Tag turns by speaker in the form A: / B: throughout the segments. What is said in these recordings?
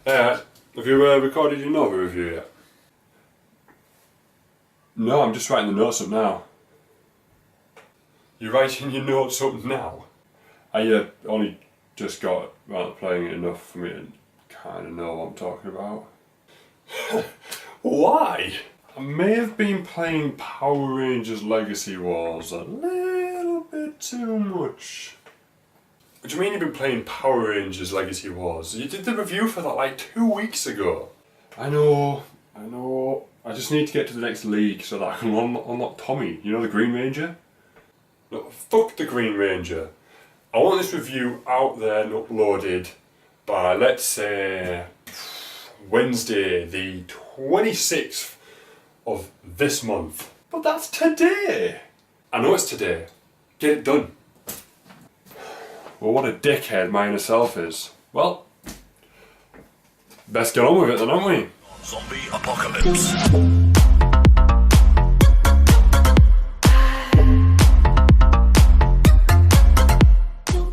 A: Have you recorded your N.O.V.A review yet? No, I'm just writing the notes up now. You're writing your notes up now? I only just got around to playing it enough for me to kind of know what I'm talking about. Why? I may have been playing Power Rangers Legacy Wars a little bit too much. What do you mean you've been playing Power Rangers Legacy Wars? You did the review for that like 2 weeks ago. I know. I just need to get to the next league so that I can unlock Tommy. You know, the Green Ranger? No, fuck the Green Ranger. I want this review out there and uploaded by, let's say, Wednesday, the 26th of this month. But that's today! I know it's today. Get it done. Well, what a dickhead my inner self is. Well, best get on with it then, aren't we?
B: Zombie apocalypse.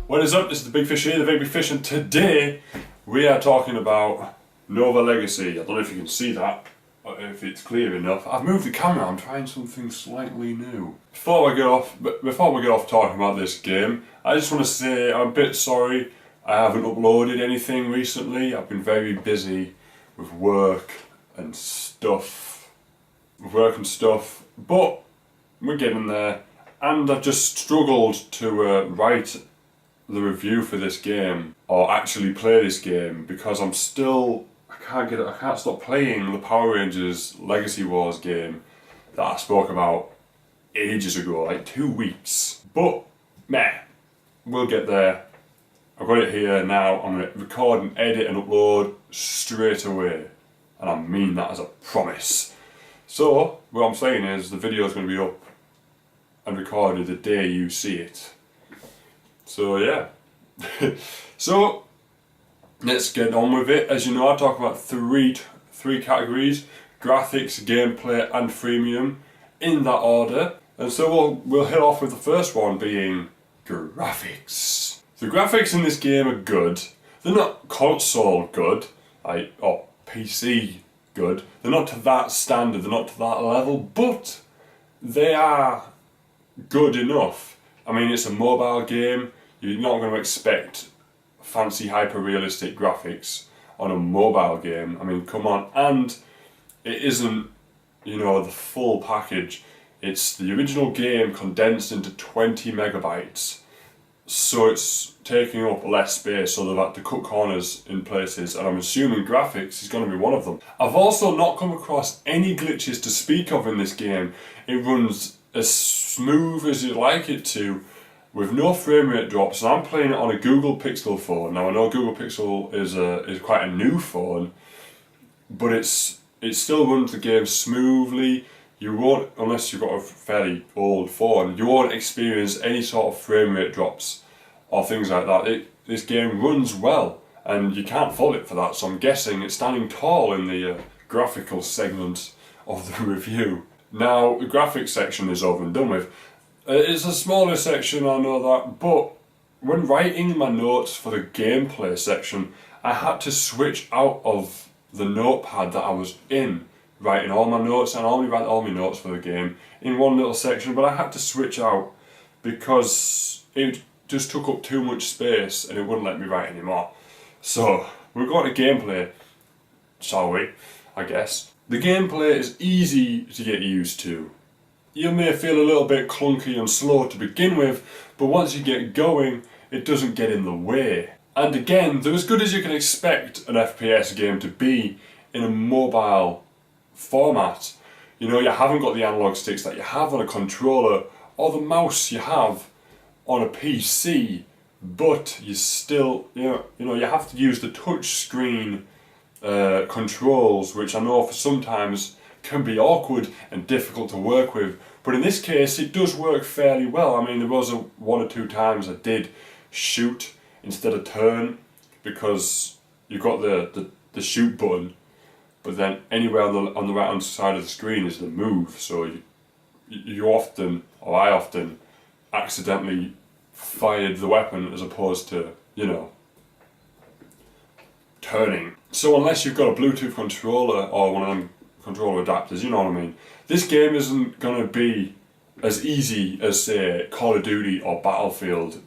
A: What is up? This is the Big Fish here, the Very Big Fish, and today we are talking about N.O.V.A Legacy. I don't know if you can see that, or if it's clear enough. I've moved the camera, I'm trying something slightly new. Before we get off talking about this game, I just want to say I'm a bit sorry I haven't uploaded anything recently. I've been very busy with work and stuff. But we're getting there, and I've just struggled to write the review for this game, or actually play this game, because I can't stop playing the Power Rangers Legacy Wars game that I spoke about ages ago, like 2 weeks. But, meh, we'll get there. I've got it here now. I'm going to record and edit and upload straight away. And I mean that as a promise. So, what I'm saying is the video is going to be up and recorded the day you see it. So yeah. So, let's get on with it. As you know, I talk about three categories: graphics, gameplay and freemium, in that order. And so we'll hit off with the first one being graphics. The graphics in this game are good. They're not console good, or PC good. They're not to that standard, they're not to that level, but they are good enough. I mean, it's a mobile game. You're not going to expect fancy hyper-realistic graphics on a mobile game. I mean, come on. And it isn't, you know, the full package. It's the original game condensed into 20 megabytes. So it's taking up less space, so they've had to cut corners in places, and I'm assuming graphics is going to be one of them. I've also not come across any glitches to speak of in this game. It runs as smooth as you'd like it to, with no frame rate drops, and I'm playing it on a Google Pixel phone. Now I know Google Pixel is quite a new phone, but it still runs the game smoothly. You won't, unless you've got a fairly old phone, you won't experience any sort of frame rate drops or things like that. This game runs well, and you can't fault it for that, so I'm guessing it's standing tall in the graphical segment of the review. Now, the graphics section is over and done with. It's a smaller section, I know that, but when writing my notes for the gameplay section, I had to switch out of the notepad that I was in, writing all my notes, and I only write all my notes for the game in one little section, but I had to switch out because it just took up too much space and it wouldn't let me write anymore. So, we're going to gameplay, shall we, I guess. The gameplay is easy to get used to. You may feel a little bit clunky and slow to begin with, but once you get going, it doesn't get in the way. And again, they're as good as you can expect an FPS game to be in a mobile format. You know, you haven't got the analog sticks that you have on a controller or the mouse you have on a PC, but you still, you know, you have to use the touch screen controls, which I know for sometimes can be awkward and difficult to work with, but in this case it does work fairly well. I mean, there was one or two times I did shoot instead of turn, because you've got the shoot button, but then anywhere on the right hand side of the screen is the move, so you often, or I often, accidentally fired the weapon as opposed to, you know, turning. So unless you've got a Bluetooth controller or one of them controller adapters, you know what I mean, this game isn't going to be as easy as, say, Call of Duty or Battlefield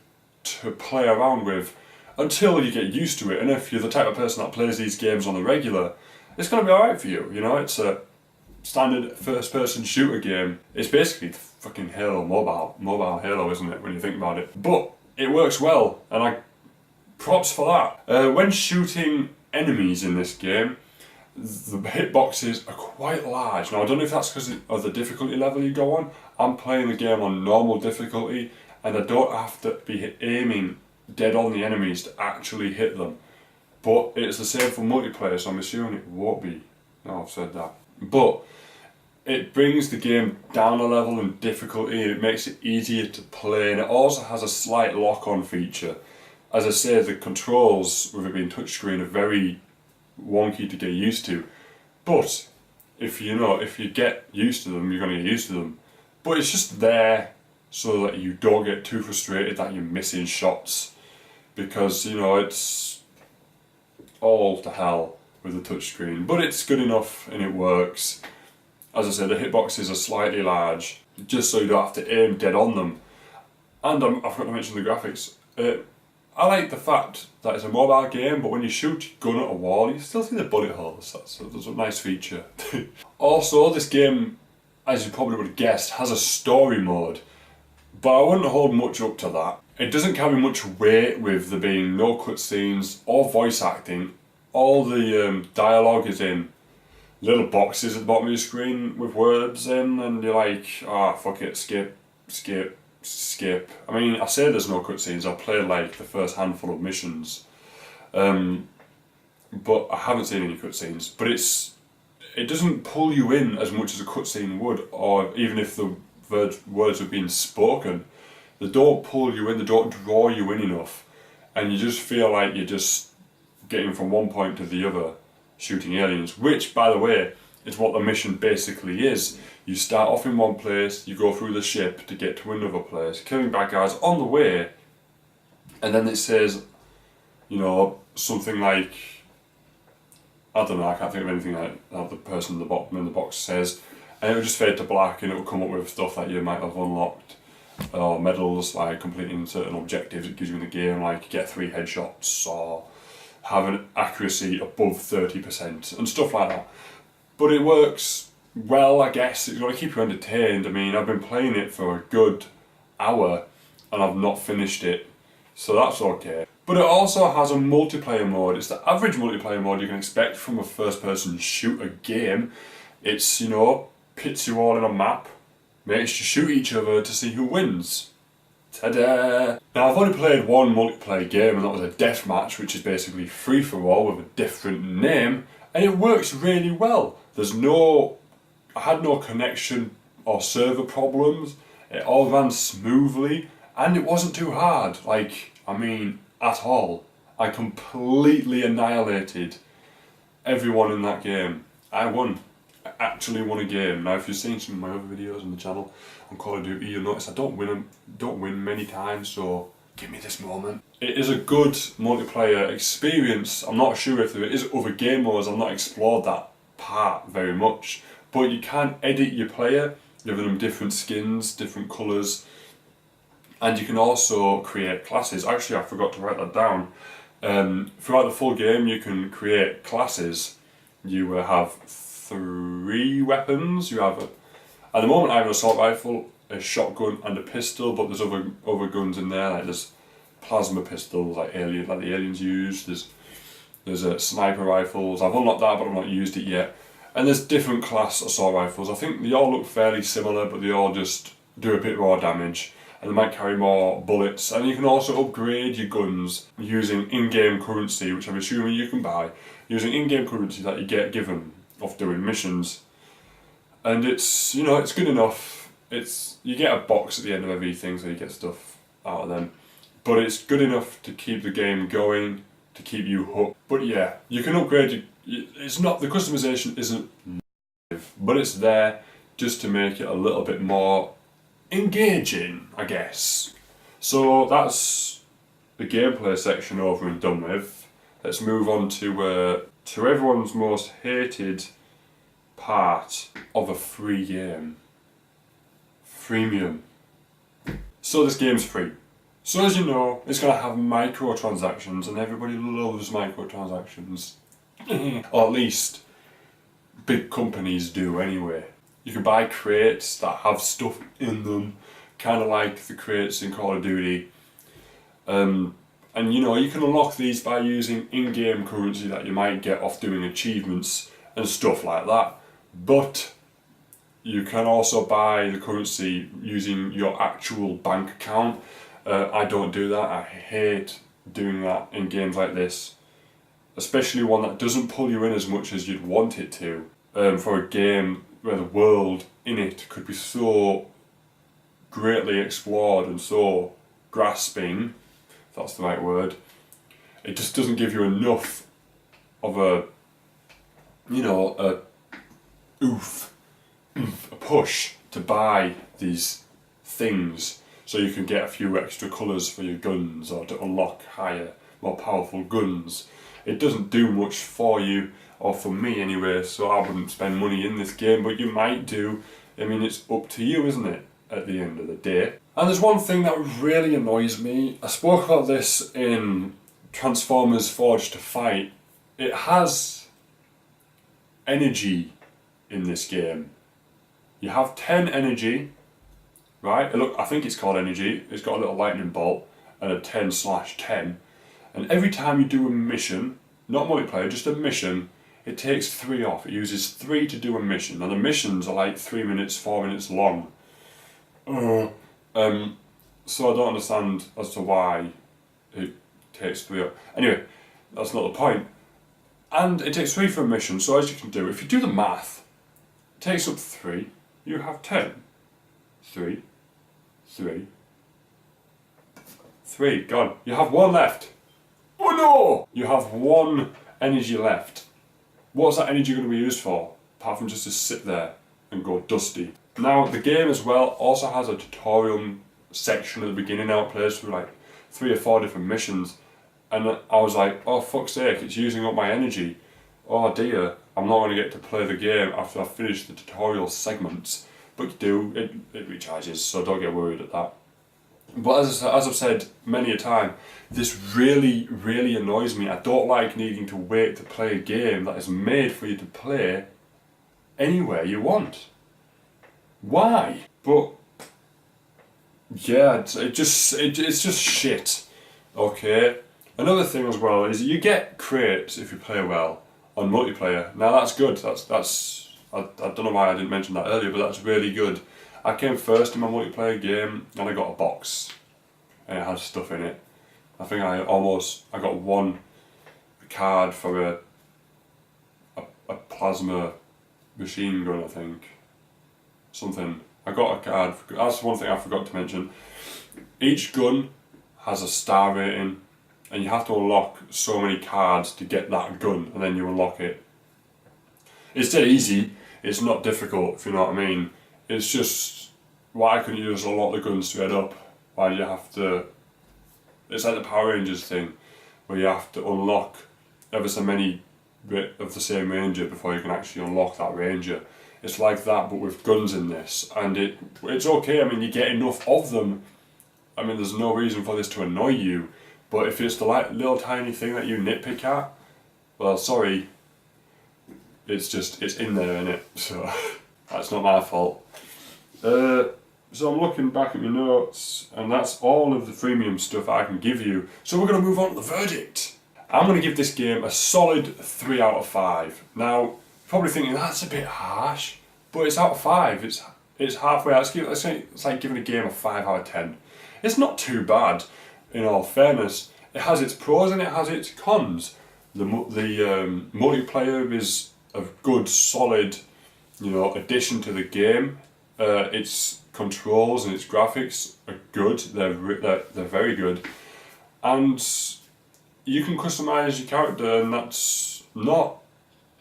A: to play around with until you get used to it. And if you're the type of person that plays these games on the regular, it's going to be alright for you. You know, it's a standard first-person shooter game. It's basically the fucking Halo mobile Halo, isn't it, when you think about it? But it works well, and props for that. When shooting enemies in this game, the hitboxes are quite large. Now, I don't know if that's because of the difficulty level you go on. I'm playing the game on normal difficulty, and I don't have to be aiming dead on the enemies to actually hit them. But it's the same for multiplayer, so I'm assuming it won't be. No, I've said that. But it brings the game down a level in difficulty, and it makes it easier to play, and it also has a slight lock-on feature. As I say, the controls, with it being touchscreen, are very wonky to get used to. But if you get used to them, you're going to get used to them. But it's just there so that you don't get too frustrated that you're missing shots, because it's all to hell with the touchscreen. But it's good enough and it works. As I said, the hitboxes are slightly large, just so you don't have to aim dead on them. And I forgot to mention the graphics. I like the fact that it's a mobile game, but when you shoot your gun at a wall, you still see the bullet holes. That's a nice feature. Also, this game, as you probably would have guessed, has a story mode, but I wouldn't hold much up to that. It doesn't carry much weight with there being no cutscenes or voice acting. All the dialogue is in little boxes at the bottom of your screen with words in, and you're like, fuck it, skip. I mean, I say there's no cutscenes. I played like the first handful of missions, but I haven't seen any cutscenes. But it doesn't pull you in as much as a cutscene would, or even if the words are being spoken, they don't pull you in. They don't draw you in enough, and you just feel like you're just getting from one point to the other, shooting aliens. Which, by the way, is what the mission basically is. You start off in one place, you go through the ship to get to another place, killing bad guys on the way, and then it says, something like, I don't know, I can't think of anything that the person at the bottom in the box says, and it will just fade to black, and it will come up with stuff that you might have unlocked, or medals, like completing certain objectives it gives you in the game, like get 3 headshots, or have an accuracy above 30%, and stuff like that. But it works well, I guess. It's got to keep you entertained. I mean, I've been playing it for a good hour and I've not finished it, so that's okay. But it also has a multiplayer mode. It's the average multiplayer mode you can expect from a first-person shooter game. It's, pits you all in a map, makes you shoot each other to see who wins. Ta-da! Now, I've only played one multiplayer game, and that was a deathmatch, which is basically free-for-all with a different name, and it works really well. I had no connection or server problems. It all ran smoothly, and it wasn't too hard. At all. I completely annihilated everyone in that game. I won. I actually won a game. Now, if you've seen some of my other videos on the channel on Call of Duty, you'll notice I don't win many times, so give me this moment. It is a good multiplayer experience. I'm not sure if there is other game modes. I've not explored that part very much. But you can edit your player, giving them different skins, different colours, and you can also create classes. Actually, I forgot to write that down. Throughout the full game, you can create classes. You have 3 weapons. You have, at the moment, I have an assault rifle, a shotgun, and a pistol. But there's other guns in there. Like there's plasma pistols, like the aliens use. There's sniper rifles. I've unlocked that, but I've not used it yet. And there's different class assault rifles. I think they all look fairly similar, but they all just do a bit more damage. And they might carry more bullets. And you can also upgrade your guns using in-game currency, which I'm assuming you can buy, using in-game currency that you get given off doing missions. And it's good enough. You get a box at the end of every thing, so you get stuff out of them. But it's good enough to keep the game going, to keep you hooked. But yeah, you can upgrade it's not, the customization isn't massive, but it's there just to make it a little bit more engaging, I guess. So that's the gameplay section over and done with. let's move on to everyone's most hated part of a free game. Freemium. So this game's free. So as you know, it's going to have microtransactions, and everybody loves microtransactions. Or at least big companies do anyway. You can buy crates that have stuff in them, kind of like the crates in Call of Duty. And you know, you can unlock these by using in-game currency that you might get off doing achievements and stuff like that. But you can also buy the currency using your actual bank account. I don't do that. I hate doing that in games like this, especially one that doesn't pull you in as much as you'd want it to. For a game where the world in it could be so greatly explored and so grasping, if that's the right word, it just doesn't give you enough of a push to buy these things so you can get a few extra colours for your guns or to unlock higher, more powerful guns. It doesn't do much for you, or for me anyway, so I wouldn't spend money in this game, but you might do. I mean, it's up to you, isn't it, at the end of the day? And there's one thing that really annoys me. I spoke about this in Transformers Forged to Fight. It has energy in this game. You have 10 energy, right? Look, I think it's called energy. It's got a little lightning bolt and a 10/10. And every time you do a mission, not multiplayer, just a mission, it takes 3 off. It uses 3 to do a mission. And the missions are like 3 minutes, 4 minutes long. So I don't understand as to why it takes 3 off. Anyway, that's not the point. And it takes 3 for a mission, so as you can do, if you do the math, it takes up 3, you have 10. 3, 3, 3, gone. You have 1 left. Oh no! You have 1 energy left. What's that energy going to be used for? Apart from just to sit there and go dusty. Now, the game as well also has a tutorial section at the beginning. Now it plays through like 3 or 4 different missions. And I was like, oh fuck's sake, it's using up my energy. Oh dear, I'm not going to get to play the game after I've finished the tutorial segments. But you do, it recharges, so don't get worried at that. But as I've said many a time, this really, really annoys me. I don't like needing to wait to play a game that is made for you to play anywhere you want. Why? But yeah, it's just shit. Okay. Another thing as well is you get crates if you play well on multiplayer. Now that's good. I don't know why I didn't mention that earlier, but that's really good. I came first in my multiplayer game and I got a box and it had stuff in it. I think I got 1 card for a plasma machine gun, I think. Something. I got a card. That's one thing I forgot to mention. Each gun has a star rating and you have to unlock so many cards to get that gun and then you unlock it. It's dead easy. It's not difficult, if you know what I mean. It's just, why couldn't you just unlock the guns straight up? Why do you have to... It's like the Power Rangers thing, where you have to unlock ever so many bit of the same ranger before you can actually unlock that ranger. It's like that, but with guns in this. And it's okay, I mean, you get enough of them. I mean, there's no reason for this to annoy you. But if it's the little tiny thing that you nitpick at, well, sorry. It's in there, innit? So that's not my fault. So I'm looking back at my notes, and that's all of the freemium stuff I can give you. So we're going to move on to the verdict. I'm going to give this game a solid 3 out of 5. Now, you're probably thinking that's a bit harsh, but it's out of 5. It's halfway out. It's like giving a game a 5 out of 10. It's not too bad, in all fairness. It has its pros and it has its cons. The multiplayer is a good, solid, addition to the game. Its controls and its graphics are good. They're very good, and you can customize your character, and that's not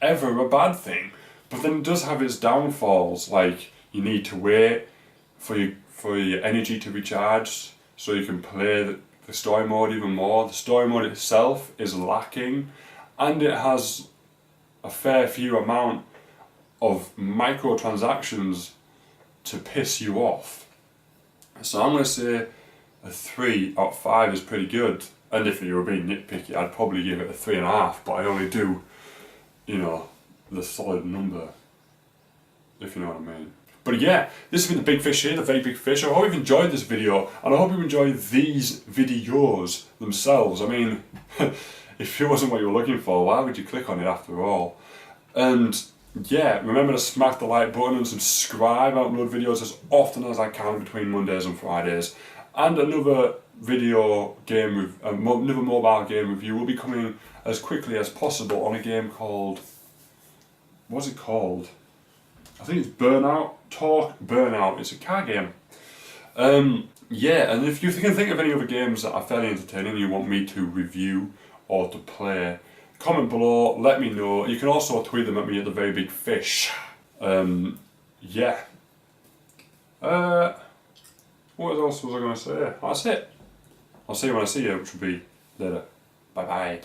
A: ever a bad thing. But then it does have its downfalls. Like you need to wait for your energy to recharge so you can play the story mode even more. The story mode itself is lacking, and it has a fair few amount of microtransactions to piss you off. So I'm going to say a 3 out of 5 is pretty good. And if you were being nitpicky, I'd probably give it a 3.5, but I only do, you know, the solid number, if you know what I mean. But yeah, this has been the Big Fish here, the Very Big Fish. I hope you've enjoyed this video, and I hope you enjoy these videos themselves. I mean, if it wasn't what you were looking for, why would you click on it after all? And yeah, remember to smack the like button and subscribe. I upload videos as often as I can between Mondays and Fridays. And another video game, another mobile game review will be coming as quickly as possible on a game called, what's it called? I think it's Burnout. It's a car game. Yeah, and if you can think of any other games that are fairly entertaining you want me to review or to play, comment below, let me know. You can also tweet them at me at TheVeryBigFish. Yeah. What else was I going to say? That's it. I'll see you when I see you, which will be later. Bye bye.